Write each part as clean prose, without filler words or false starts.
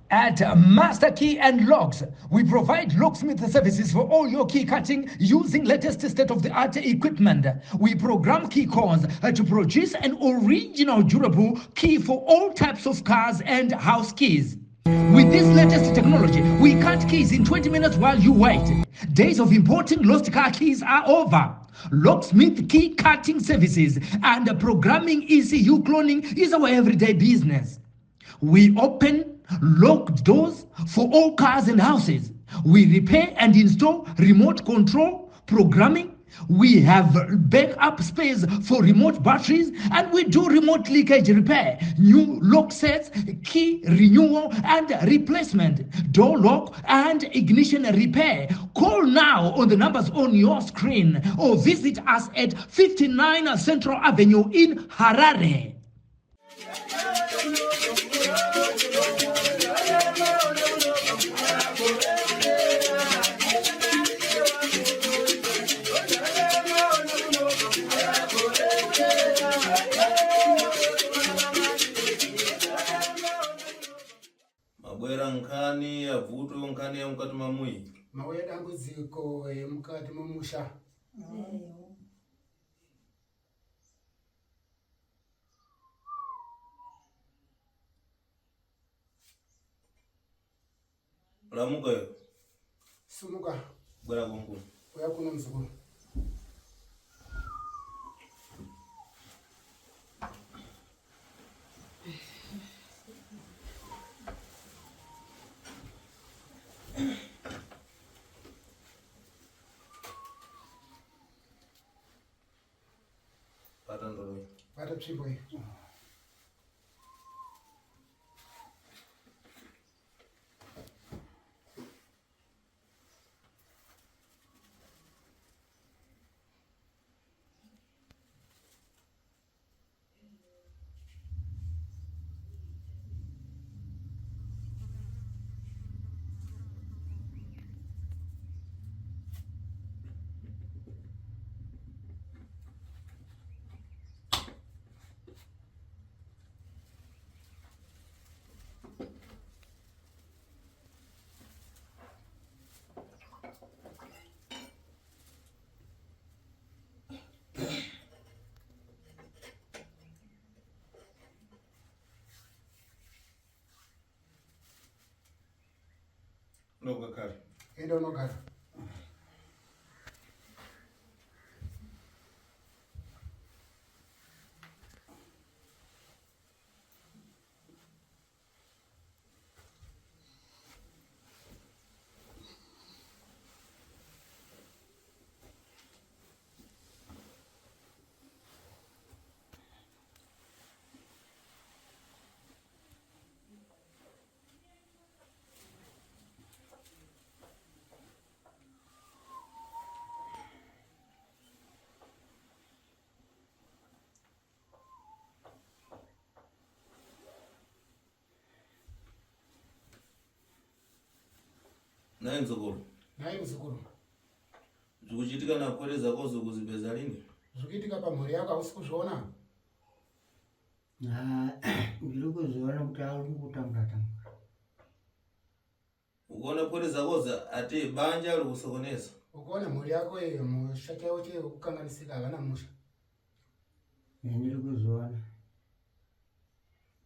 At Master Key and Locks, we provide locksmith services for all your key cutting using latest state-of-the-art equipment. We program key cores to produce an original durable key for all types of cars and house keys. With this latest technology, we cut keys in 20 minutes while you wait. Days of importing lost car keys are over. Locksmith key cutting services and programming ECU cloning is our everyday business. We open locked doors for all cars and houses. We repair and install remote control programming. We have backup space for remote batteries, and we do remote leakage repair, new lock sets, key renewal and replacement, door lock and ignition repair. Call now on the numbers on your screen or visit us at 59 Central Avenue in Harare. Mabwera nkani ya vuto nkani ya mkati mamui. Maweda dambudziko mukati mumusha. Lamuka yo. Sumuka. Bwera kungu. Bwera kuno mzukuru. Pata ndolo. Pata pchimbo hii. Loga kari. Endo no kari. Naye mzukuru. Naye mzukuru. Zikuchitika na kwele zako zikuzipeza lini? Zikuchitika pa mori yako usikuzona. Ndikuzona kuti ari kutambata. Ukoona kwele zako za ate banja ali kusokoneza. Ukoona mori yako iyo mushake wote ukanganisika abana musha. Ndikuzona.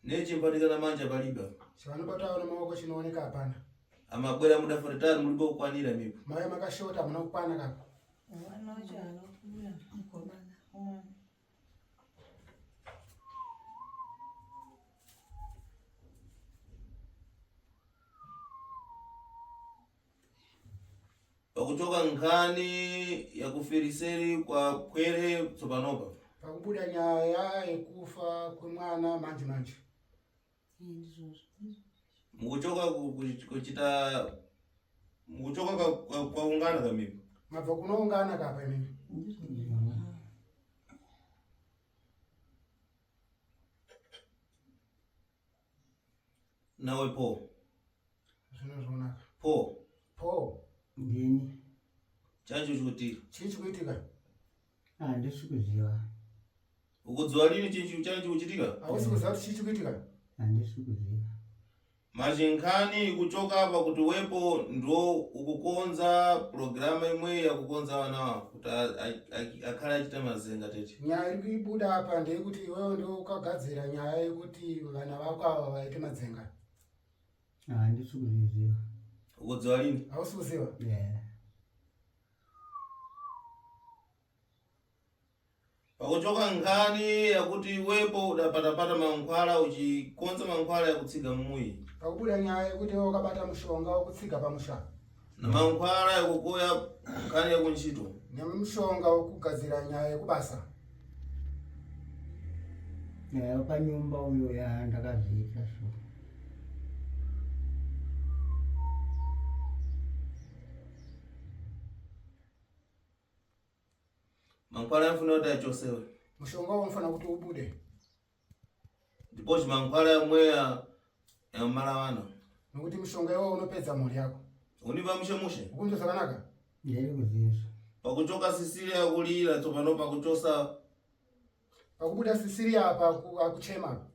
Nechi mpatikana manja paliba. Chivano pataona maoko chinooneka hapana. Amabwera muda faritani mulibo kukwanira mipo. Maya makashota muna kukwana kapa. Wana chano kula mkomana. Pakuchoka nkani ya kufiriseri kwa kwele tsopanopa. Pakubuda nyaya yekufa kwemwana manje. Mukuchoka kuchita mukuchoka kwa ungana kamipo. Mabva kunoungana kapa mimi. Nawe po. Zvinozvonaka. Po. Ndini. Chancho chikuitika. Chii chikuitika? Handisi kuziva. Ukudziwa lini chancho kuchitika? Hausi kuziva kuti chii chikuitika? Handisi kuziva. Machinkhani kuchoka apa kuti wepo ndo ukukonza programa imwe yakukonza vana kuti akhale achita mazenga tete. Nyaya iri kuibuda apa ndeyekuti iwewe ndio ukagadzira nyaya yekuti vana vako ava vaite madzenga. Handisi kuzviziva. Ukudziwa lini? Hausi kuziva? Yeah. Pakuchoka nkhani yakuti wepo udapatapata mankhwala uchikonza mankhwala yakutsiga mmuyi. Pakubuda nyaya yekuti iwewe ukabata mushonga wokutsiga pamusha. Na mankhwala yakukoya nkhani yakuntchito. Nemushonga wokugadzira nyaya yekubasa. Yeah, panyumba uyo ndakazviita so. Mankhwala yafuna kuti achosewe. Mushonga unofana kuti ubude. Ndipo mankhwala yamweya yamala vana. Nokuti mushonga iwewe unopedza mhuri yako. Univa mushemushe. Ukunjo zvakanaka? Ndiri kuziva. Pakuchoka Sisiri yakulira tsopano pakuchosa. Pakubuda Sisiri apa akuchema.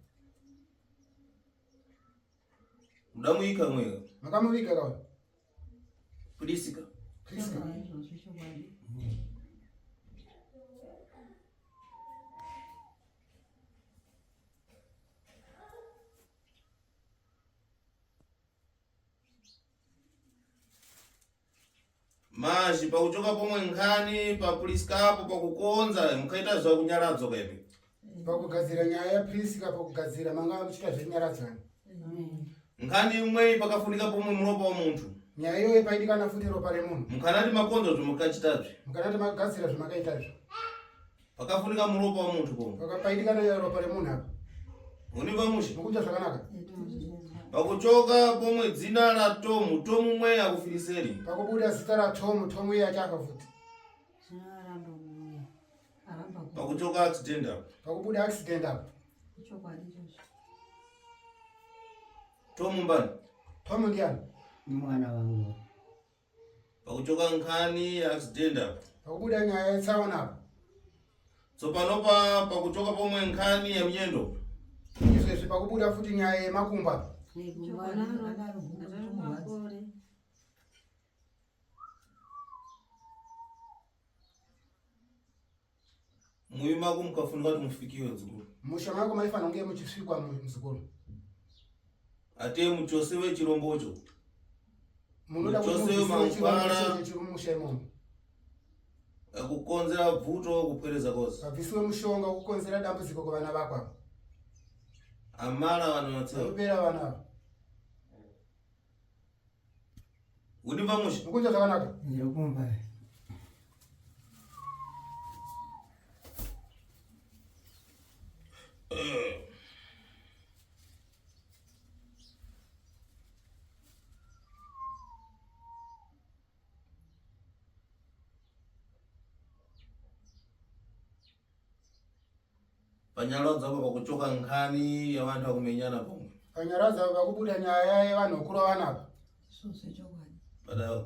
Mudamuika mwega. Makamuviga kawa? Prisika. Priska. Maji pakuchoka pomwe nkhani pa Priska apo pakukonza mukhaita zvakunyaradzo kaipi. Pakugadzira nyaya ya Priska pakugadzira manga muchita zvenyaradzana. Nkhani imwe pakafunika pomwe muropa wa munthu. Nyaya iyoyo paidikana futi ropa remunhu. Mukhanati makonzo zvomukachitazve. Mukanati magadzira zvamakaitazvo. Pakafunika muropa wa munthu pomwe. Paidikana ropa remunhu apa. Univa mushe. Mukunja zvakanaka? Pakuchoka pomwe dzina la Tomu, Tomu mwe akufiliseri. Pakubuda zita ra Tomu iye achafa futi. Pakuchoka accident apo. Pakubuda accident apa. Tomu mbani? Tomu ndiani? Mwana wangu. Pakuchoka nkhani accident apo. Pakubuda nyaya yetsaona apa. Tsopanopa pakuchoka pomwe nkhani ya mnyendo. Izvezvi pakubuda futi nyaya yemakumba apa. Muima kumkafunika kuti mufikiwe mzukuru. Mushama wako maifana unge muchisvikwa mzukuru. Ate muchosewe chirombocho. Munoda muchosewe mankhwala mushemo. Akukonzera bvuto kupwereza kozi. Kabvisiwe mushonga kukonzera dambudziko kuvana vako apa. Amala vanotsewa. Kupera vana apa. Univa mushe. Mukunja zvakanaka? Ndirikumva. Panyaradza apa pakuchoka nkhani ya vantu akumenyana pomwe. Panyaradza pakubuda nyaya yevanhu okura vana apa.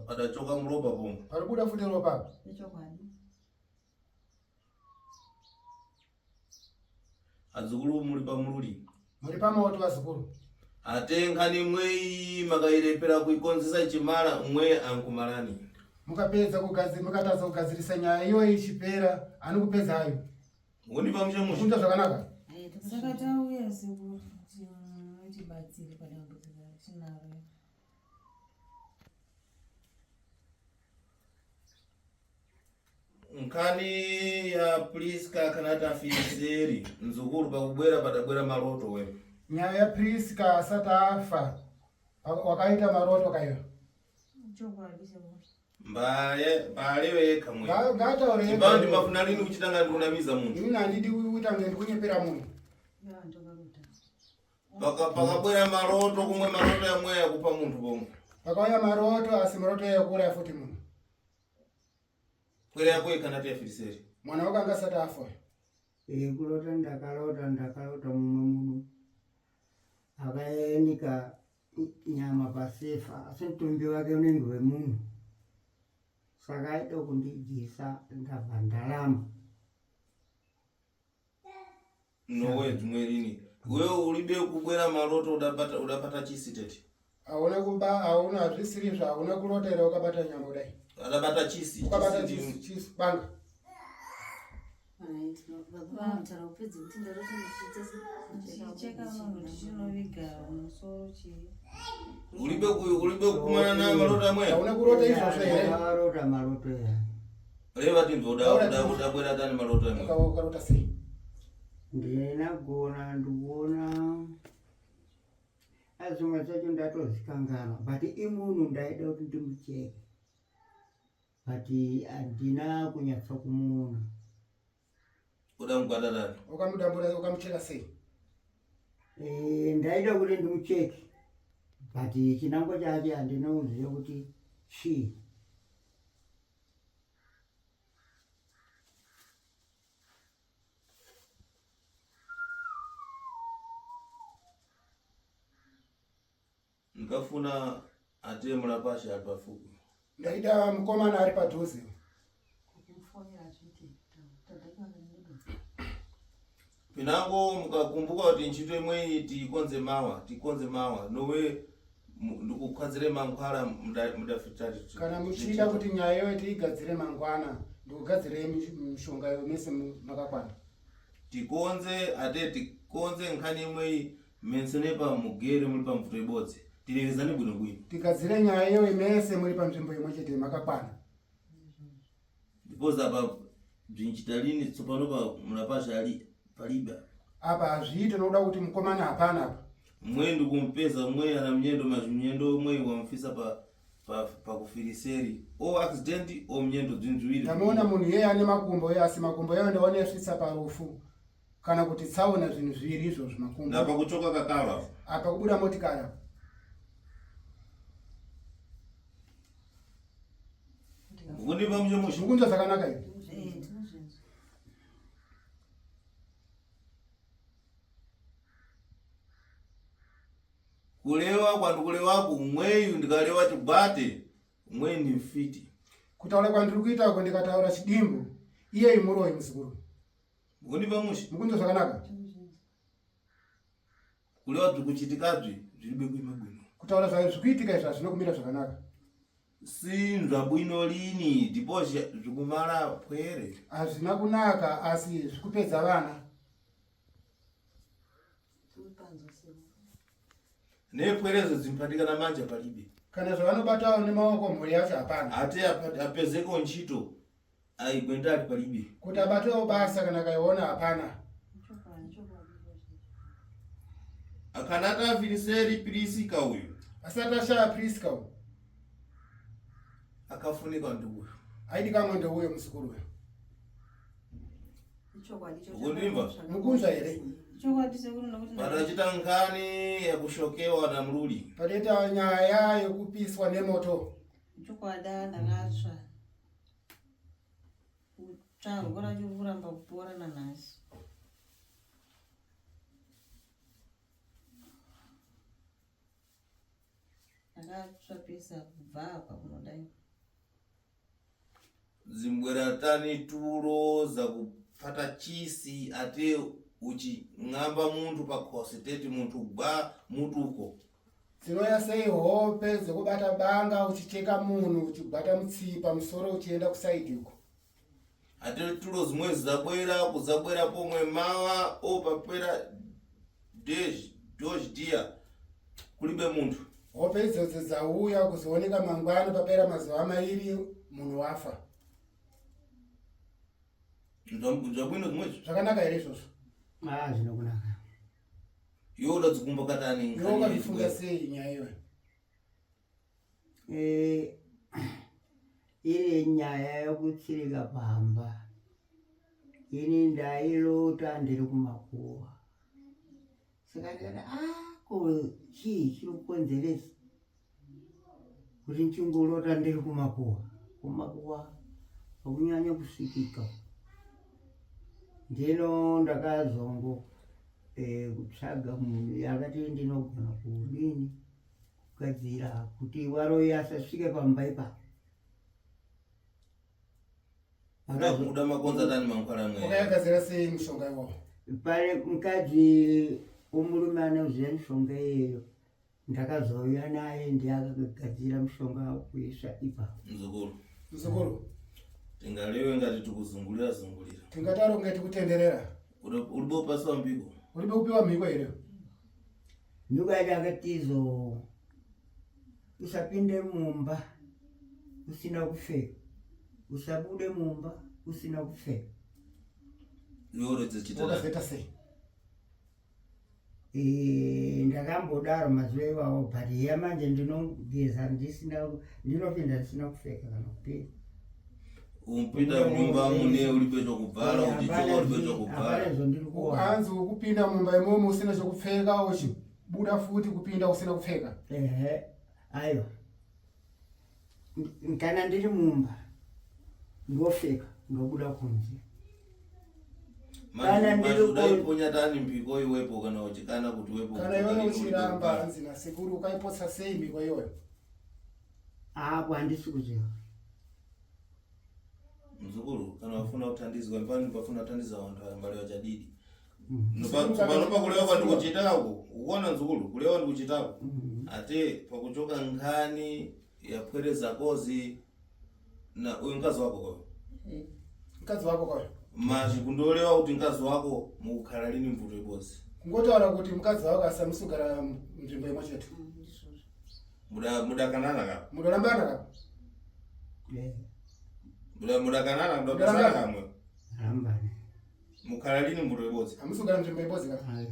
Padachoka muropa pomwe. Paribuda futi ropa apa. Adzukulu muri pamululi. Muri pamoto vazukuru. Ate nkhani imweyi makailepera kuikonzesa chimala mwe ankumalani. Mukapedza kugadzira, mukatadza kugadzirisa nyaya iyoyi ichipera, ani kupedza ayo. Univa mushe mushe. Mukunja zvakanaka? Saka tauya sekuti tibatsire padambudziko tinaro. Nkhani ya Priska kana tafiliseri mzukuru pakubwera padabwera maloto wewe. Nyaya ya Priska asati afa wakaita maroto kaiwa. Mbale weka mwe. Ngataure yega. Chibandi mafuna lini kuchitanga ndikunamiza munthu. Ini handidi kuita ngeni kunyepera munhu. Pakabwera maloto kumwe maloto yamwe yakupa munthu pomwe. Pakauya maroto asi maroto yakura futi munhu. Kwera yako ikana tafiliseri. Mwana wako anga asati afa. Kulota ndakalota mumwe munhu akayanika nyama pasefa asi mutumbi wake unenge wemunhu. Saka aida kundidyisa ndabva ndalama. Nowe dzimwe lini. wewe ulibe kubwera maloto udapata chisi tete auna zvisirizvo hauna kurotera ukabata nyama kudai adapata chisi ukabata chisi chisi banga chicheka munhu tichinoviga musoro chii ulibe kukumana na maloto amwe hauna kurota izvozvo here Arota maloto ya. reva timbo udabwera tani maloto amwe ukarota sei Ndinagona ndikuona azvimwe zvacho ndatozvikanganwa but imunhu ndaida kuti ndimucheke but handina kunyatsa kumuona. udamugwada tani ukamudambura ukamucheka sei Ndaida kuti ndimucheke but chinango chache handinoziva kuti chii. ndikafuna ate mulapashi ali pafupi ndaida mukomana ari padhuze pinango mukakumbuka kuti ntchito imwe tikonze mawa nowe ndikukhwadzire mankhwala mudafitati kana muchida kuti nyaya iyoyo tiigadzire mangwana ndikugadzire mishonga yomese makakwana tikonze nkhani imwe mensenepa mugere muli pa mvuto ibodzi tilekezane bwinobwino tigadzire nyaya iyoyo imese muri panzvimbo imwe chete makakwana because apa bzinchita lini tsopano pa mulapashi ali palibe apa hazviite nokuda kuti mukomana hapana apa mwe ndikumpeza mwe ana mnyendo mazimnyendo mwe wamfisa pa kufiliseri o accident o mnyendo dzinziwiri tamuona munhu yeye ane makumbo asi makumbo yayo ndaonesvisa parufu kana kuti tsaona zvinhu zviviri izvozvo makumbo napa kuchoka kakava apa kubuda motikari apa kundipa mchemusho mukunzwa zvakanaka here ndinozvinzwa kulewa kwandikulewako umweyu ndikalewa chibwate umweyu ni mfiti kutaura kwandiri kuitako ndikataura chidimbu iye imuroyi musikuru kundipa musho mukunzwa zvakanaka kulewa dzikuchitikabzi zvilibe kuima bwino kutaura zvayo zvikuitika izvi hazvinokumira zvakanaka sinzva bwino lini ndipo zvikumala pwere hazvina kunaka asi zvikupedza vana nepwerezo dzimpatikana manja palibe kana zvavanobatawo nemaoko mhuri yacho hapana ate apezeko ntchito aigwenda ali palibe kuti abatewo basa kana kaiona hapana akanata afiliseri pirisika uyu asati ashaya priska uyu akafunika ndiuyu aidi kamwe ndeuyo musikuru uyu ukundimva mukunzwa here chokwadi sekuru nokuti padachita nkhani yakushokewa na mluli padaita nyaya yekupiswa nemoto chokwada ndakatsva tsvango racho kuramba kupora nanhasi ndakatsva pesa kubva apa kunodai zimbwera tani turo zakupata chisi ate uching'amba muntu pakhosi teti muntu gwa mutuko dzinoya sei hope dzekubata banga uchicheka munhu uchibata mutsipa musoro uchienda kusaidi uko ate tulo zimwe kuzabwera pomwe mawa opapera doji dia kulibe muntu hope idzodzo dzauya kuzooneka mangwana papera mazuva mairi munhu wafa nzvabwino zimwezvo zvakanaka here izvozvo Zvinokunaka. yoda dzikumba katani iwe ukavifunga sei nyaya iyoyo Iri nyaya yokutsirika pamba. Ini ndailota ndiri kumakuwa. Saka ndikati ko chii chiri kukonzeresa kuti ndichingolota ndiri kumakuwa. Kumakuwa hakunyanya kusvikika. Ndino ndakazongo kutsvaga munhu yakati ndinogona kudini kugadzira kuti waroyi asasvike pamba ipapo. uda makonza tani mankhwala mwe wakayagadzira sei mushonga iwowo Pane mukadzi umulume anoziva mishonga iyeyo ndakazouya naye ndiakagadzira mushonga wekuisa ipapo. mzukuru Tingalewe ngati tikuzungulira zungulira. tingataro ngati kutenderera Ulibo paswa mpiko. ulibe kupiwa miko ile Nyuka yakatizo usapinde mumba usina kufeka, usabude mumba usina kufeka. Yoro dzichitira. ukazeta sei Ndakambodaro mazuva iwawo but yamanje ndinogeza ndinopinda ndisina kufeka kana kupinda. Umpita munyumba mune ulibe chokubvala uchichoka ulibe chokubvala. ukanzi ukupinda mumba imomo usina chokupfeka uchibuda futi kupinda usina kupfeka. Ayo kana ndiri mumba ndofeka ndobuda kunze. Udaiponya tani mpiko iwepo kana uchikana kuti wepo. Kana iwe uchiramba nzina sekuru ukaipotsa sei miko iyoyo. Apo handisi kuziva. Mzukuru kana wafuna kutandizwa mpani pafuna kutandiza wantu mbali wachadidi. Panopa kulewa kwa ndikuchitako uwona mzukuru kulewa ndikuchitako ate pakuchoka nkhani yapwereza kozi na uyu mkazi wako kwa mkazi wako kwa maji kundolewa kuti mkazi wako mukhala lini mvuto ibozi kungotaura kuti mkazi wako asamusugara nzvimbo imwe chete mudakanana ka mudalambana ka mudakanana mudapasana kamwe Rambane. mukhala lini mvuto ibozi amusugara nzvimbo ibozi ka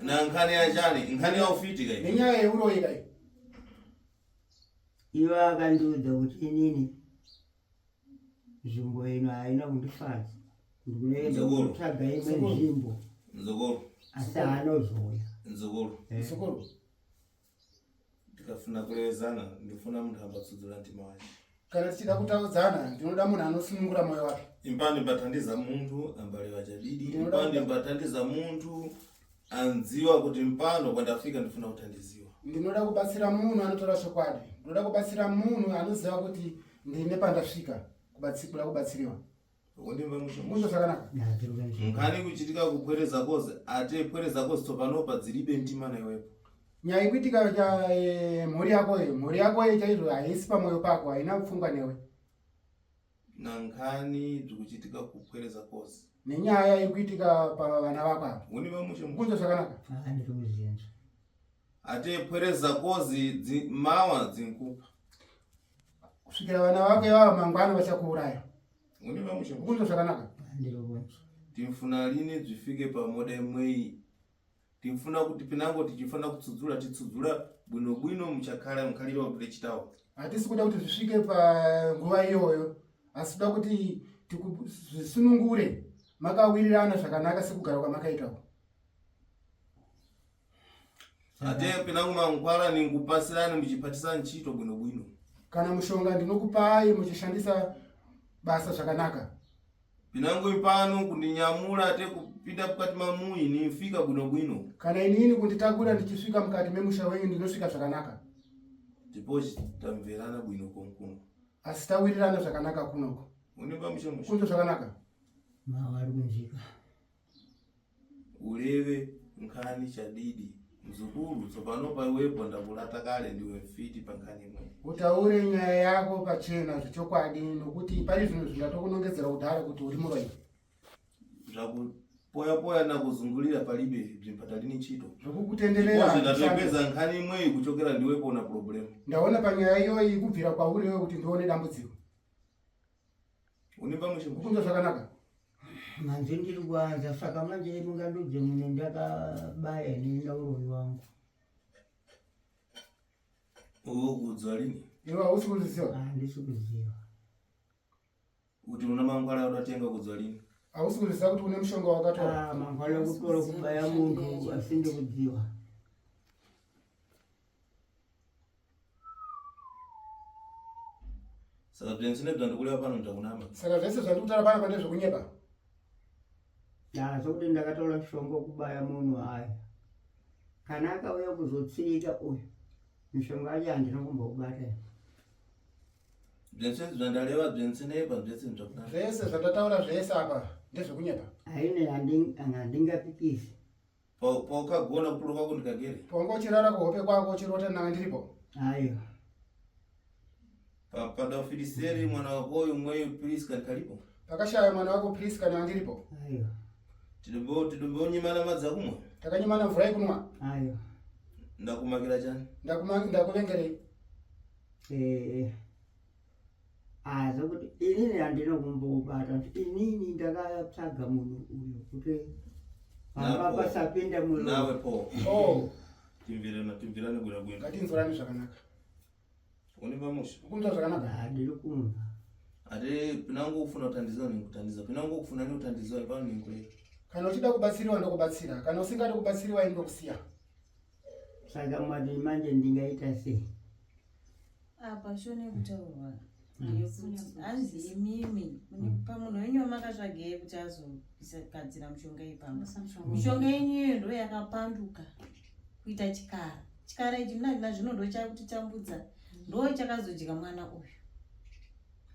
na nkhani ya chani nkhani ya ufiti kai nenyaya yeuroyi kai Iwo akandiudza kuti inini nzvimbo ino haina kundifadza. Ndikunoenda kutsvaga imwe nzvimbo. Mzukuru. Asi haanozouya. Mzukuru. Tikafuna kulewezana ndifuna munthu ambatsudzula mtima wake. Kana tichida kutaudzana ndinoda munhu anosunungura moyo wake. Impani mbatandiza munthu ambalewa chadidi. Impani mbatandiza munthu anziwa kuti mpano kwandafika ndifuna kutandiziwa. Ndinoda kubatsira munhu anotora chokwadi. Ndinoda kubatsira munhu anoziva kuti ndine pandasvika kubatsiriwa. Ukundimva musho. Musho zvakanaka. Nkhani kuchitika kupwereza kozi ate pwereza kozi topanopa dzilibe mtima na iwepo. Nyaya ikuitika cha mhuri yako chaizvo haisi pamwoyo pako haina kupfungwa newe. Na nkhani dzikuchitika kupwereza kozi. Nenyaya ikuitika pavana vako apa. Ukundimva musho. Musho zvakanaka. Ndikuzienza. Ate pwereza kozi mawa dzinkupa. Kusvikira vana vako ivava mangwana vachakuuraya. Ukundimva musho. Musho zvakanaka. Ndikuzienza. Timfuna lini dzifike pamoda imweyi. Timfuna kuti pinango tichifana kutsudzula titsudzula bwino muchakhala mkhaliro wa chitawo. Hatisi kuda kuti zvisvike panguva iyoyo, asi kuda kuti zvisunungure makawirirana zvakanaka sekugara kwamakaitawo. Ate pinango mankwala nikupasirani muchipatisa ntchito bwino. Kana mushonga ndinokupai muchishandisa basa zvakanaka. Pinango impano kundinyamula ate kupinda mukati mamuyi nifika bwino. Kana inini kunditakura ndichisvika mukati memusha wenyu ndinosvika zvakanaka. Tipochi tamverana bwino konkuno. Asi tawirirana zvakanaka kunoko. Unimba musho. Kunzo zvakanaka. Mawari kunjika. Uleve nkhani chadidi. Mzukuru tsopanopa iwepo ndakulata kale ndiwe mfiti pankhani imwe. Utaure nyaya yako pachena zvichokwadi nokuti pari zvinhu zvingatokunongedzera kudhara kuti uri muroyi. Zvakupoya na kuzungulira palibe bzimpatalini ntchito. Zvokukutenderera. Ndapeza nkhani imweyi kuchokera ndiwepo na problem. Ndaona panyaya iyoyi kubvira kwauri wewe kuti ndione dambudziko. Unimba musho. Kunzo zvakanaka. Manje ndiri kuanza saka manje mungandudze mune ndakabaya nenda uroyi wangu. Uwo kudzwa lini? Iwe hausi kuziva. Handisi kuziva. Kuti una mangwala udatenga kudzwa lini? Hausi kuziva kuti une mushonga wakatora. Mangwala kutora kubaya muntu asinde kudziwa. Saka bzensine bzandikulewa pano ndakunama. Saka zvese zvandikutaura pana pane zvokunyepa. Sokuti ndakatora mushonga wekubaya munhu haya. Kana akauya kuzotsika uyu mushonga wacho handinokumbobata. Bzensine bzandalewa bzensine pa bzensine bzakunama. Zvese zvandataura zvese apa ndezvekunyapa aine handingapipisi Pokagona kutulo kwako ndikagere. pongochirara kuhope kwako chirota nanga ndiripo ayo Padafiliseri mwana wako uyu mweyo Priska ndikalipo. pakashaya mwana wako Priska nanga ndiripo ayo Tidumbo nyimana madzi akumwa. takanyimana mvura yekunwa ayo Ndakumakira chani. ndakuvengerei zokuti inini handinokumbobata inini ndakatsvaga munhu uyu kuti pamba pasapinda Nawe po. oh Timvirane bwino. ngatinzorani zvakanaka Une pamusha. ukunzwa zvakanaka handiri kumva Ate pinango ufuna utandizo nikutandiza. Pinango ufuna ni utandizo ipano nikule. kana uchida kubatsiriwa ndokubatsira kana usingadi kubatsiriwa indokusiya saka mwati manje ndingaita sei apa shone kutaurwa yekuti hanzi imimi pamunhu wenyu wamakatsvagei kuti azogadzira mushonga ipamba mishonga yenyuyo ndo yakapanduka kuita chikara ichi muna zvino ndo chakutitambudza ndo chakazodya mwana uyu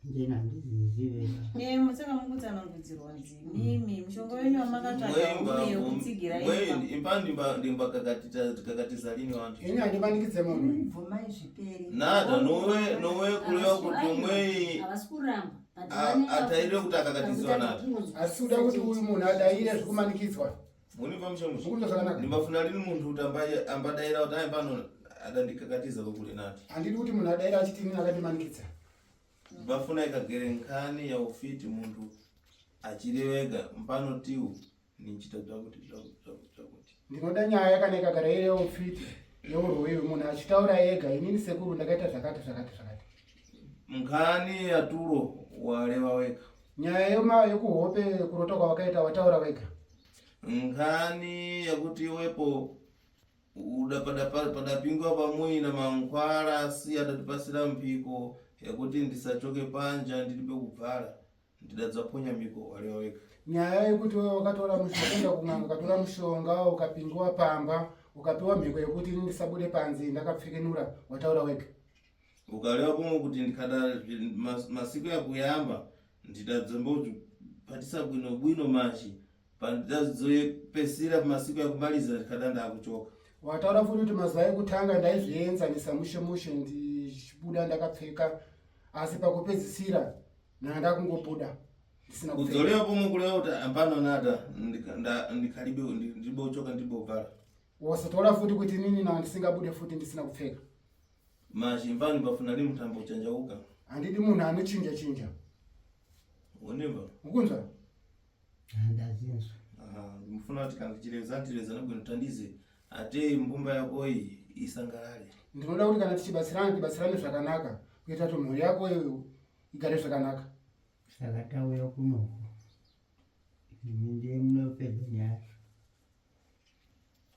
ndena ndizizivera saka mukutsanangudzirwa nzi mimi mushonga wenyu wamakatsvaga uye kutsigira Impani ndimbakakatiza lini wantu. ini handipandikidze munhu mvuma izviperi Nada nowe kulewa kuti umwei havasi kuramba ataire kuti akakatizwa nada. asi kuda kuti uyu munhu adaire zvikumanikidzwa Muni pamushamusha. ukunzwa zvakanaka Ndimbafuna lini muntu kuti ambadaira kuti ai pano adandikakatiza kokule nada. handidi kuti munhu adaire achiti inini akandimanikidza Bafuna ikagere nkhani ya ufiti muntu achirewega mpano tiu ninchita kuti. ndinoda nyaya kana ikagara iri yeufiti yeurwiwi munhu achitaura ega inini sekuru ndakaita zvakati. Nkhani ya turo walewa wega. nyaya yekuhope kurota kwawakaita wataura wega Nkhani yakuti iwepo padapingwa pamui na mankhwala si adatipasira mpiko yakuti ndisachoke panja ndilibe kubvala ndidadzaponya miko walewa wega. nyaya yekuti wewe wakatora mushonga kumanga ukatora mushonga ukapingiwa pamba ukapiwa mhiko yekuti inini ndisabude panze ndakapfekenura wataura wega Ukalewa pomwe kuti ndikada masiku yakuyamba ndidadzambopatisa bwino mashi pandidazoyepesira masiku yakumaliza ndikada ndakuchoka. wataura futi kuti mazuva ekutanga ndaizvienzanisa mushe ndichibuda ndakapfeka asi pakupedzisira nandakungobuda ndisina kupfeka Kudzolewa pomwe kulewa kuti ampano nada ndikalibe ndibochoka ndibobvala. wasataura futi kuti inini nandisingabude futi ndisina kupfeka Mashi mpani pafuna lini mtambo uchanjauka. handidi munhu anochinja Unimba? ukunzwa ndazinzwa Mfuna kuti kandichireza nabwino tandize ate mbumba yako iyi isangalale. ndinoda kuti kana tichibatsirane zvakanaka kuita kuti mhuri yako igare zvakanaka saka tauya kunoko imi ndiye munopedza nyaya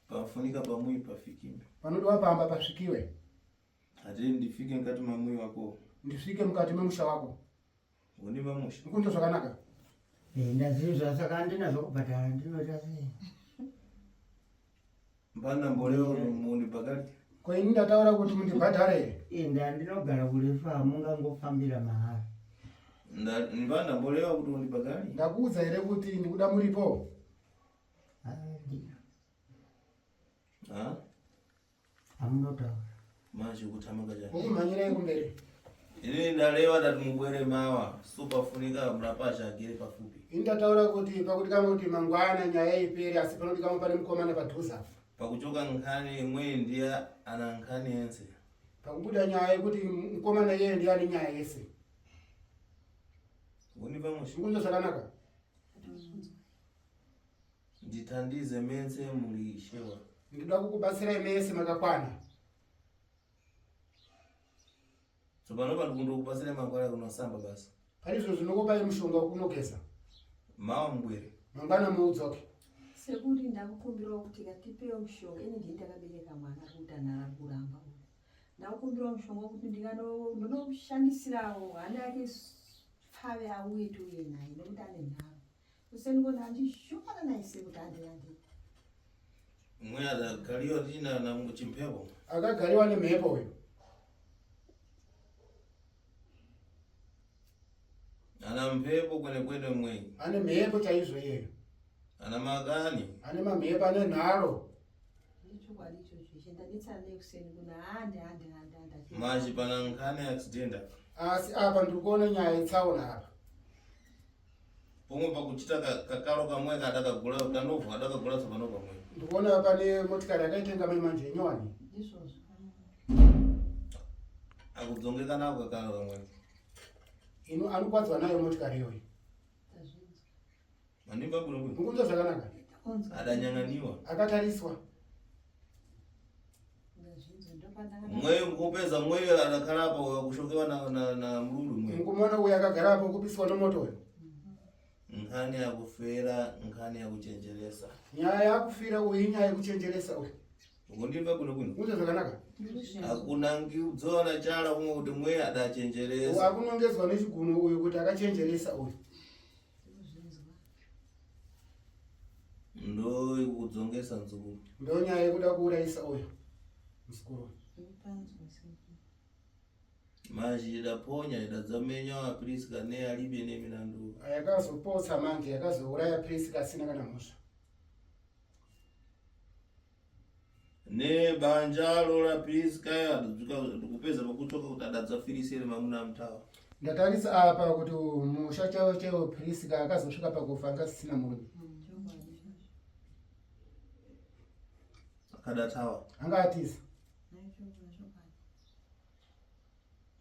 Pafunika pamui pafikime. panodiwa pamba pasvikiwe Ate ndifike mkati mamui wako. ndisvike mukati memusha wako Unimba musha. ukunzwa zvakanaka ndazinzwa saka handina zvokubhadhara ndinoita sei Mpana mbolewa muni pakati. ko ini ndataura kuti mundibhadhare ndandinogara kurefa hamungangofambira mahara Mpana mbolewa kuti undipakali. ndakuudza here kuti ndikuda muripo hamunotaura Mashi kutamaka chani. ukumhanyirei kumberi Ini ndalewa dati mubwere mawa. Supafunika mrapasha agere pafupi. ini ndataura kuti pakudikama kuti mangwana nyaya iperi asi panodikama pane mukomana padhuza Pakuchoka nkhani imwe ndiye ana nkhani yense. pakubuda nyaya yekuti mukomana yeye ndiye ane nyaya yese Unimba musha. ukunzwa zvakanaka Nditandize mense mulishewa. ndinoda kukubatsirai mese makakwana Tsopano ndikundokupasira mangwara kunosamba basi. pane zvinhu zvinokupai mushonga wokunogeza Mawa mbwere. mangwana muudzoke sekuti ndakukumbirawo kuti katipewo mushonga ini ndii ndakabereka mwana kuti anhara kuramba ndakukumbirawo mushonga wokuti ndinomushandisirawo hana yake pfave auye tiuye naye nekuti ane nharo usenikuona handishora naise kuti andiyandi Mwe adagaliwa tina na muchimpepo. akagariwa nemhepo uyu Ana ana mphepo kwenekwene mwenyi, ane mhepo chaizvo iyeyo, ana makani, ane mamhepo, ane nharo. Chokwadi ichocho chendadetsera nekuseni kuna hande. maji pana nkhani accident apa. Asi apa ndiri kuona nyaya yetsaona apa. pomwe pakuchita kakalo kamwe kadakagula kanovhu kadakagula tsopano pamwe. Ndiri kuona pane motikari yakaitenga manje nyowani. Izvozvo. akudzongeka nako kakalo kamwe. Ino anokwadzwa nayo motikari iyoyo. Tazvinzi. manimba kuno kuno. Mukunzwa zvakanaka? adanyang'aniwa. Akatariswa. Ndazvinzi ndopandanga. mweyo mukupedza mweyo adakhala apa kushokewa na mlulu mweyo. Mukumona uyo akagara apo kupiswa nemoto uyo. nkhani yakufera, nkhani yakuchenjeresa. Nyaya yakufira uyu inyaya yekuchenjeresa uyu. ukundimba kuno kuno. Mukunzwa zvakanaka? hakuna ngiudzoona chala kumwe kuti mweyo adachenjeresa. Akunongedzwa nechigunu uyu kuti akachenjeresa uyu. ndo ikudzongesa mdzukuru. Ndo nyaya yekuda kuurayisa uyu muzukuru. maji idaponya idadzamenya apriska ne alibe ne milandu. Yakazopotsa mange, yakazouraya Priska asina kana mhosva. ne banjalo la priska adadzuka kupedza pakuchoka kuti adadzafirisire mamuna mtawa. Ndatarisa apa kuti musha chawo chawo Priska akazosvika pakufa angasisina murume. akadatawa. Angaatisa.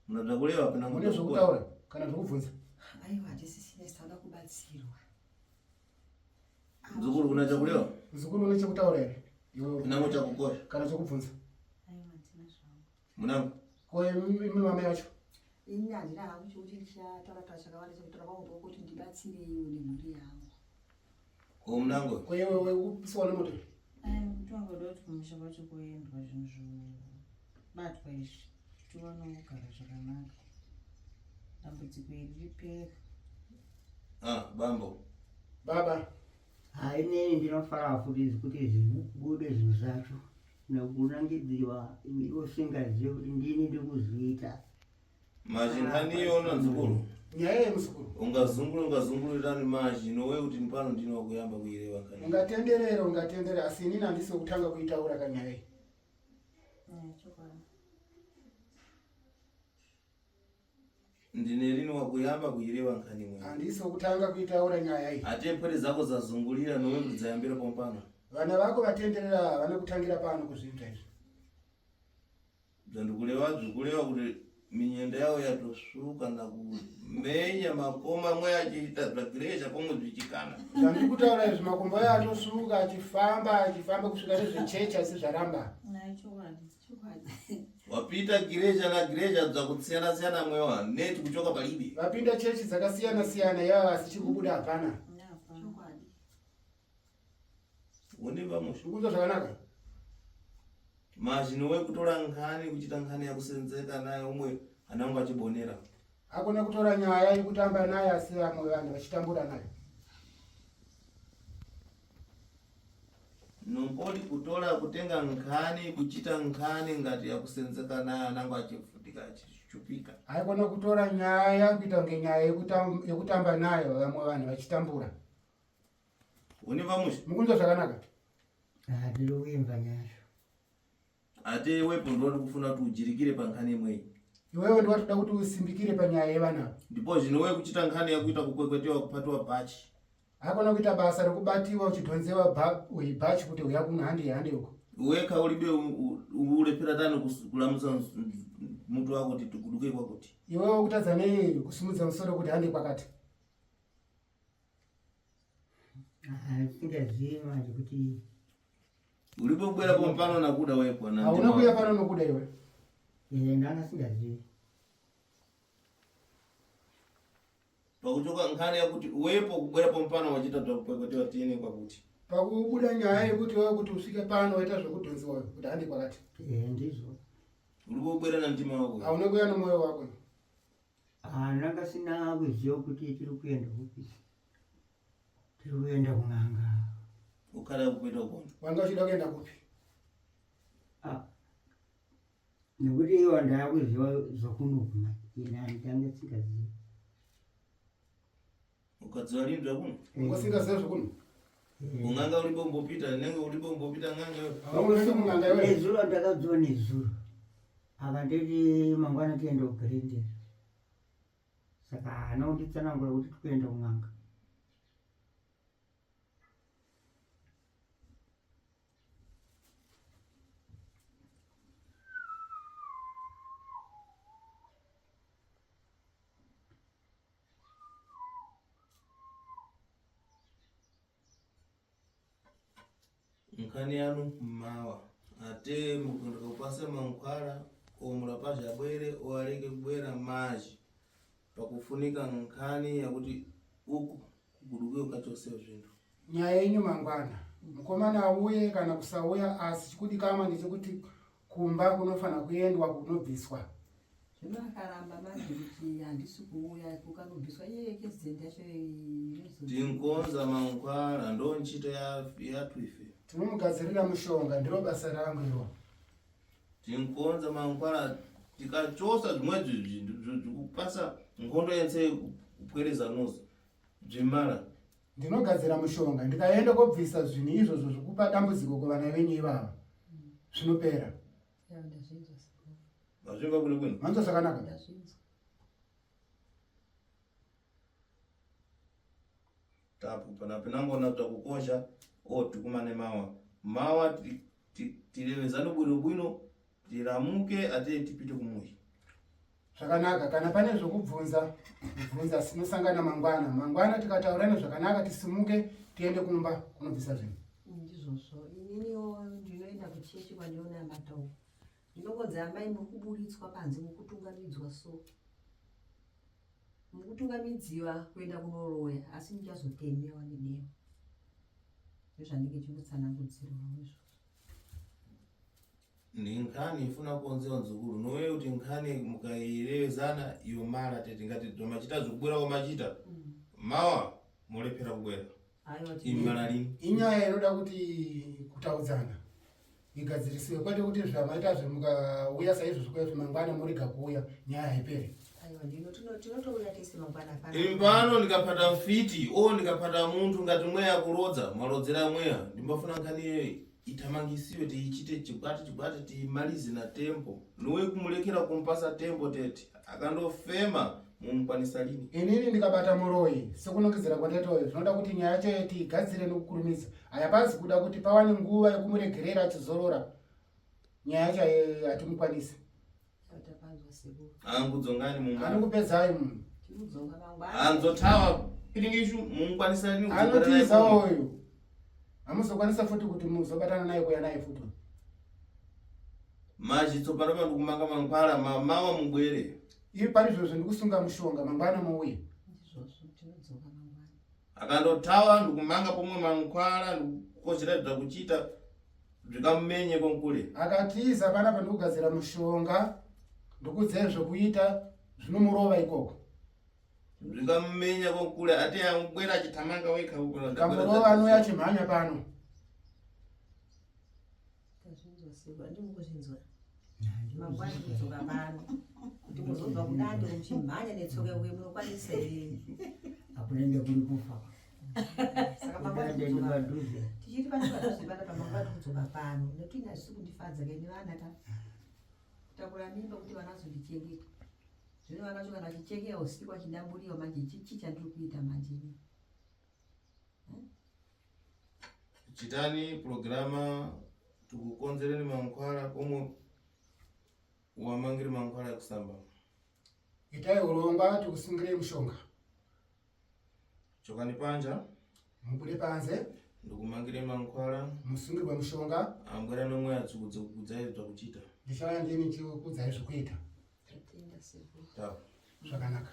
munabva kulewa pena Mune zvokutaura kana zvokubvunza? Aiwa ndisisina sitauda kubatsirwa. mdzukuru kuna chakulewa. Muzukuru une chekutaura here? pinango chakukosha. Kana chokubvunza? munango. Koye mimi mama yacho. Ini handina hangu chokuti ndichataura chakawanda chekutaura kwangu kuti ndibatsire iwo nemhuri yangu. ko munango. Koye wewe kupiswa nemoto. Mutongoda kuti kumusha kwacho koendwa zvinhu zvobatwa izvi tiwane kugara zvakanaka, dambudziko iri ripere. bambo. Baba. Haineni ndinofara futi kuti zvibude zvinhu zvacho nekunangidziwa iwe usingazive kuti ndini ndikuzviita. maji nkhani yona mdzukuru. Nyaya yemuzukuru. ungazungulirani maji nowe kuti pano ndini wakuyamba kuirewa nkhani. Ungatenderera asi inini handisi wekutanga kuitaura kanyaya iyi. ndine lini wakuyamba kuirewa nkhani mwe. Handisi wekutanga kuitaura nyaya iyi. ate mpere zako zazungulira nowe kuti dzayambira pompano. Vana vako vatenderera vane kutangira pano kuzviita izvi. zvandikulewa kuti minyendo yawo yatosuka na kumenya makoma mwe achiita zvagireja pomwe zvichikana. Zvandiri kutaura izvi makombo ayo atosuka achifamba kusvika nezvechechi asi zvaramba. wapita gireja na gireja dzakusiyana mwewa neti kuchoka palibe. Vapinda chechi dzakasiyana yava asi chikubuda hapana. unimba musho. Mukunzwa zvakanaka? maji nowe kutora nkhani kuchita nkhani yakusenzeka naye umwe anango achibonera. Hakuna kutora nyaya yekutamba naye asi vamwe vanhu vachitambura naye. nompodi kutora kutenga nkhani kuchita nkhani ngati yakusenzeka naye anango achifutika achichupika. Haikona kutora nyaya kuita kunge nyaya yekutamba nayo vamwe vanhu vachitambura. unimba musho. Mukunzwa zvakanaka? Handiri kuimba nyazvo. ate iwepo ndoti kufuna kuti ujirikire pa nkhani imweyi. Iwewe ndiwatoda kuti usimbikire panyaya yevana. ndipo zvinowe kuchita nkhani yakuita kukwekwetewa kupatiwa bhachi. Hakuna kuita basa rekubatiwa uchidhonzewa bhachi kuti uya kunhande uko. weka ulibe ulepera tani kulamutsa mutu wako kuti tikuduke kwakuti. Iwewe kutadza nei kusimudza musoro kuti hande kwakati. Singazivi manje kuti ulibe kubwera pompano nakuda wepo. Hauna kuya pano nokuda iwe. ndanga singazivi. pakuchoka nkhani yakuti wepo kubwera pompano wachita kwekwetewa tini kwakuti. Pakubuda nyaya yekuti wewe kuti usvike pano waita zvekudhonziwa kuti hande kwakati. Ndizvo. ulibe kubwera na mtima wako. Hauna kuya nomwoyo wako. Ndanga sina kuziva kuti tiri kuenda kupi. Tiri kuenda kun'anga. ukhala kupeta ukona. Wanga uchida kuenda kupi? Nekuti iwo ndakuziva zvokunoguma. Ina ndanga singazivi. Ukadziwa limbwa kuno. Ngosingaziwe kuno. Unganga ulipo mbopita nenge ulipo mbopita nganga wewe. Aulese munganga wewe. Nezuro ndakadziwa nezuro. Akanditi mangwana tiende kugrindini. Saka anonditsanangura kuti tikuenda kun'anga. Nkhani yanu mawa ate mukunda kupasa mankhwala omulapasha bwere oaleke kubwera maji pakufunika nkhani yakuti uku kuguduke ukachosewa zvintu. Nyaya yenyu mangwana. Mukomana auye kana kusauya asi chikudi kama ndechekuti kumba kunofana kuendwa kunobviswa. Zvino akaramba manje kuti handisi kuuya kukanobviswa iye kezenda yacho Tinkonza mankhwala ndo nchito yathu ife. Tinomugadzirira mushonga ndiro basa rangu iro. Tinkonza mankhwala tikachosa zvimwezvi zvintu zvekupasa nkhondo yense kupwereza nozi zvimala. Ndinogadzira mushonga ndikaenda kobvisa zvinhu izvozvo zvikupa dambudziko kuvana venyu ivava. Zvinopera. Mazvimba kune kwenu. Manzo zvakanaka. Tapu panapinambona takukosha tikumane mawa tilevezane bwino tiramuke ate tipite kumuyi. Zvakanaka kana pane zvokubvunza kubvunza sinosangana mangwana tikataurana zvakanaka tisimuke tiende kumba kunobvisa zvinhu. ndizvozvo ininiwo ndinoenda kuchechi kwandiona matau ndinongodza amai muri kuburitswa panze mukutungamidzwa so mukutungamidziwa kuenda kunoroya asi ndichazotemewa nedewa ndozvandinge chingotsanangudzirwa izvo. Ni nkhani ifuna kuonzewa nzukuru nowe kuti nkhani mukailevezana iyo mara tetingati tomachita zvokubwera komachita mawa mulephera kubwera. Imala lini? Inyaya inoda kuti kutaudzana igadzirisiwe kwete kuti zvamaita zvemukauya saizvo kwete mangwana muriga kuuya nyaya haiperi. Tinotouya tese mangwana Impano ndikapata mfiti ndikapata muntu ngati mweya kurodza malodzera mweya ndimbafuna nkhani iyoyo itamangisiwe tiichite chikwati tiimalize na tempo nowe kumulekera kumpasa tempo tete akandofema mumukwanisa lini. Inini ndikabata muroyi sekunongedzera kwandatoyo zvinoda kuti nyaya yacho tiigadzire nokukurumidza. Hayapazi kuda kuti pawane nguva yekumuregerera achizorora nyaya yacho hatimukwanisi. Angudzongani mumwe Anokupedzai munhu. anzotawa piringishu mumukwanisa lini Anotiza oyo. Hamuzokwanisa futi kuti muzobatana naye kuya naye futi. majitso panapa ndikumanga mankhwala mawa mubwere. Ivi pari zvozvo ndikusunga mushonga mangwana muuye. Akandotawa ndikumanga pomwe mankhwala ndikukochera kuchita zvikamumenye konkule. Akatiza panapa ndikugadzira mushonga ndikudzai zvokuita zvinomurova ikoko. Zvikamumenya konkule ati amubwera achitamanga weka ukona. Kamurova anouya achimhanya pano. mangwana kudzoka pano kuti muzobva kudande muchimhanya netsoka uye munokwanisa here Akunenge kuri kufa. saka mangwana kudzoka tichiti panepazvipana pamangwana kudzoka pano nekuti ina zvisi kundifadza kai nevana takura mimba kuti vana azondichengeta zvino vana cho kana vachichekera usiku vachidamburiwa manje chii chandiri kuita manje ini Chitani programa tukukonzereni mankhwala komwe wamangire mankhwala ekusamba. Itai urongwa tikusungire mushonga. Chokani panja Mubude panze ndikumangire mankhwala musungirwe mushonga. ambwera nomwe atsikudzaidzwa kuchita. Ndichala ndini chikudzai zvokuita. tatenda sepo Tapu. Zvakanaka.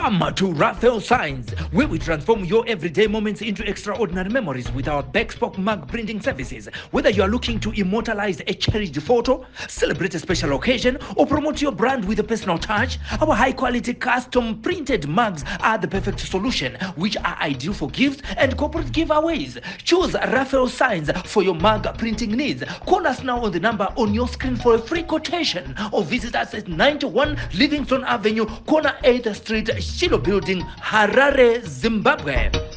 Come to Raphael Signs, where we transform your everyday moments into extraordinary memories with our bespoke mug printing services. Whether you are looking to immortalize a cherished photo, celebrate a special occasion, or promote your brand with a personal touch, our high-quality custom printed mugs are the perfect solution, which are ideal for gifts and corporate giveaways. Choose Raphael Signs for your mug printing needs. Call us now on the number on your screen for a free quotation, or visit us at 91 Livingston Avenue, corner 8th Street, Shilo Building, Harare, Zimbabwe.